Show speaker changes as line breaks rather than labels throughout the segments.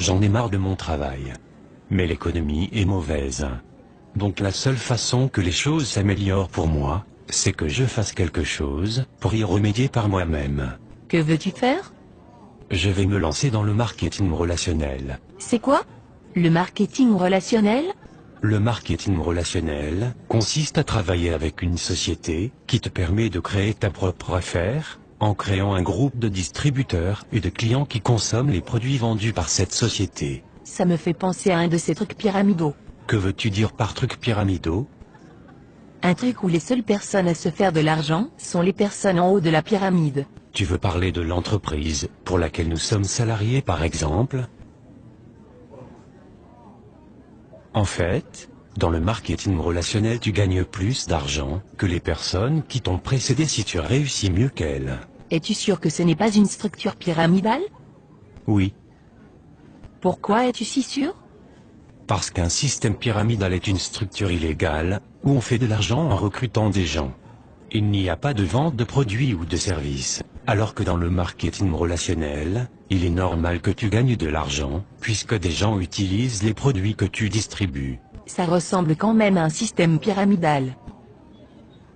J'en ai marre de mon travail. Mais l'économie est mauvaise. Donc la seule façon que les choses s'améliorent pour moi, c'est que je fasse quelque chose pour y remédier par moi-même.
Que veux-tu faire?
Je vais me lancer dans le marketing relationnel.
C'est quoi? Le marketing relationnel?
Le marketing relationnel consiste à travailler avec une société qui te permet de créer ta propre affaire, en créant un groupe de distributeurs et de clients qui consomment les produits vendus par cette société.
Ça me fait penser à un de ces trucs pyramidaux.
Que veux-tu dire par trucs pyramidaux?
Un truc où les seules personnes à se faire de l'argent sont les personnes en haut de la pyramide.
Tu veux parler de l'entreprise pour laquelle nous sommes salariés par exemple? En fait, dans le marketing relationnel tu gagnes plus d'argent que les personnes qui t'ont précédé si tu réussis mieux qu'elles.
Es-tu sûr que ce n'est pas une structure pyramidale?
Oui,
Pourquoi es-tu si sûr?
parce qu'un système pyramidal est une structure illégale, où on fait de l'argent en recrutant des gens. Il n'y a pas de vente de produits ou de services, alors que dans le marketing relationnel, il est normal que tu gagnes de l'argent, puisque des gens utilisent les produits que tu distribues.
Ça ressemble quand même à un système pyramidal.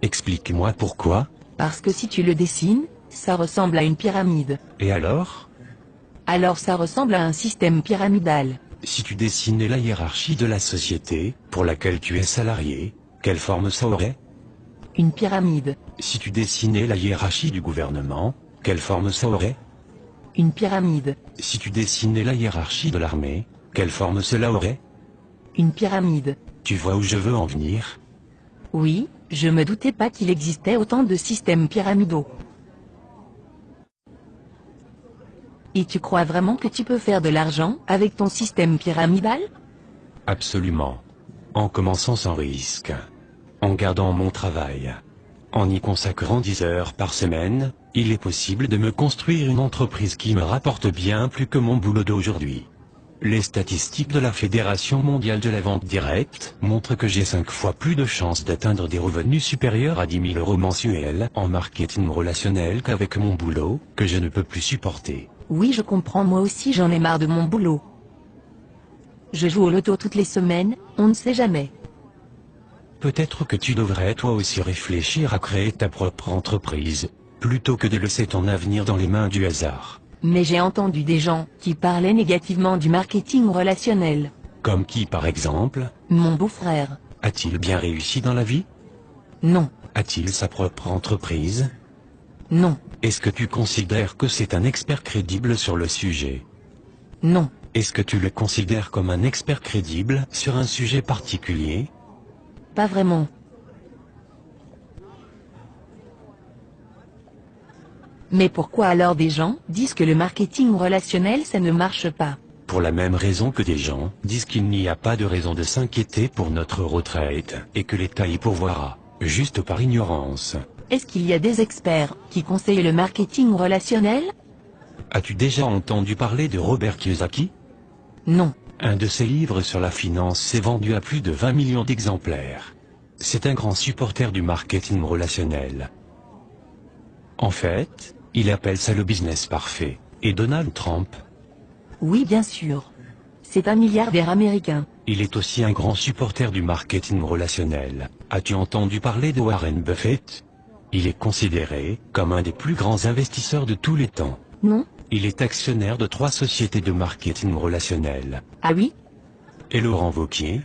Explique-moi pourquoi,
Parce que si tu le dessines, ça ressemble à une pyramide.
et alors?
Alors ça ressemble à un système pyramidal.
Si tu dessinais la hiérarchie de la société, pour laquelle tu es salarié, quelle forme ça aurait?
Une pyramide.
Si tu dessinais la hiérarchie du gouvernement, quelle forme ça aurait?
Une pyramide.
Si tu dessinais la hiérarchie de l'armée, quelle forme cela aurait?
Une pyramide.
Tu vois où je veux en venir?
Oui, je me doutais pas qu'il existait autant de systèmes pyramidaux. Et tu crois vraiment que tu peux faire de l'argent avec ton système pyramidal?
Absolument. En commençant sans risque. En gardant mon travail. En y consacrant 10 heures par semaine, il est possible de me construire une entreprise qui me rapporte bien plus que mon boulot d'aujourd'hui. Les statistiques de la Fédération mondiale de la vente directe montrent que j'ai 5 fois plus de chances d'atteindre des revenus supérieurs à 10 000 € mensuels en marketing relationnel qu'avec mon boulot, que je ne peux plus supporter.
Oui, je comprends, moi aussi j'en ai marre de mon boulot. Je joue au loto toutes les semaines, on ne sait jamais.
Peut-être que tu devrais toi aussi réfléchir à créer ta propre entreprise, plutôt que de laisser ton avenir dans les mains du hasard.
Mais j'ai entendu des gens qui parlaient négativement du marketing relationnel.
Comme qui par exemple?
Mon beau-frère.
A-t-il bien réussi dans la vie?
Non,
A-t-il sa propre entreprise?
non,
Est-ce que tu considères que c'est un expert crédible sur le sujet?
non,
Est-ce que tu le considères comme un expert crédible sur un sujet particulier?
pas vraiment. Mais pourquoi alors des gens disent que le marketing relationnel ça ne marche pas?
Pour la même raison que des gens disent qu'il n'y a pas de raison de s'inquiéter pour notre retraite, et que l'État y pourvoira, juste par ignorance.
Est-ce qu'il y a des experts qui conseillent le marketing relationnel?
As-tu déjà entendu parler de Robert Kiyosaki?
Non.
Un de ses livres sur la finance s'est vendu à plus de 20 millions d'exemplaires. C'est un grand supporter du marketing relationnel. En fait, il appelle ça le business parfait. Et Donald Trump?
Oui, bien sûr. C'est un milliardaire américain.
Il est aussi un grand supporter du marketing relationnel. As-tu entendu parler de Warren Buffett? Il est considéré comme un des plus grands investisseurs de tous les temps.
Non?
Il est actionnaire de 3 sociétés de marketing relationnel.
Ah oui?
Et Laurent Wauquiez?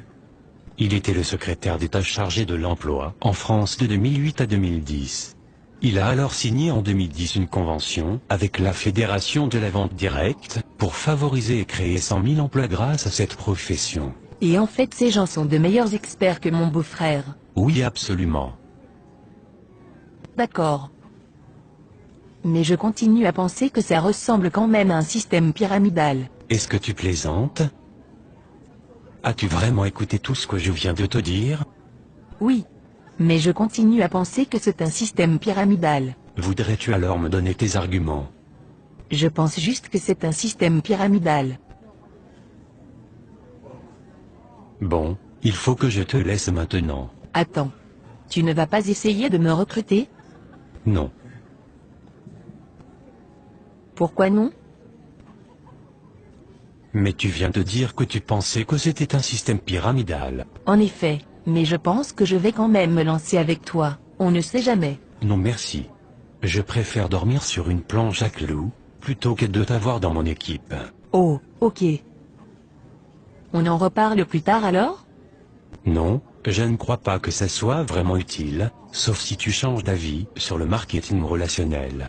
Il était le secrétaire d'État chargé de l'emploi en France de 2008 à 2010. Il a alors signé en 2010 une convention avec la Fédération de la vente directe pour favoriser et créer 100 000 emplois grâce à cette profession.
Et en fait ces gens sont de meilleurs experts que mon beau-frère.
Oui, absolument.
D'accord. Mais je continue à penser que ça ressemble quand même à un système pyramidal.
Est-ce que tu plaisantes? As-tu vraiment écouté tout ce que je viens de te dire?
Oui. Mais je continue à penser que c'est un système pyramidal.
Voudrais-tu alors me donner tes arguments?
Je pense juste que c'est un système pyramidal.
Bon, il faut que je te laisse maintenant.
Attends. Tu ne vas pas essayer de me recruter?
Non.
Pourquoi non?
Mais tu viens de dire que tu pensais que c'était un système pyramidal.
En effet, mais je pense que je vais quand même me lancer avec toi, on ne sait jamais.
Non merci. Je préfère dormir sur une planche à clous, plutôt que de t'avoir dans mon équipe.
Oh, ok. On en reparle plus tard alors?
Non, je ne crois pas que ça soit vraiment utile, sauf si tu changes d'avis sur le marketing relationnel.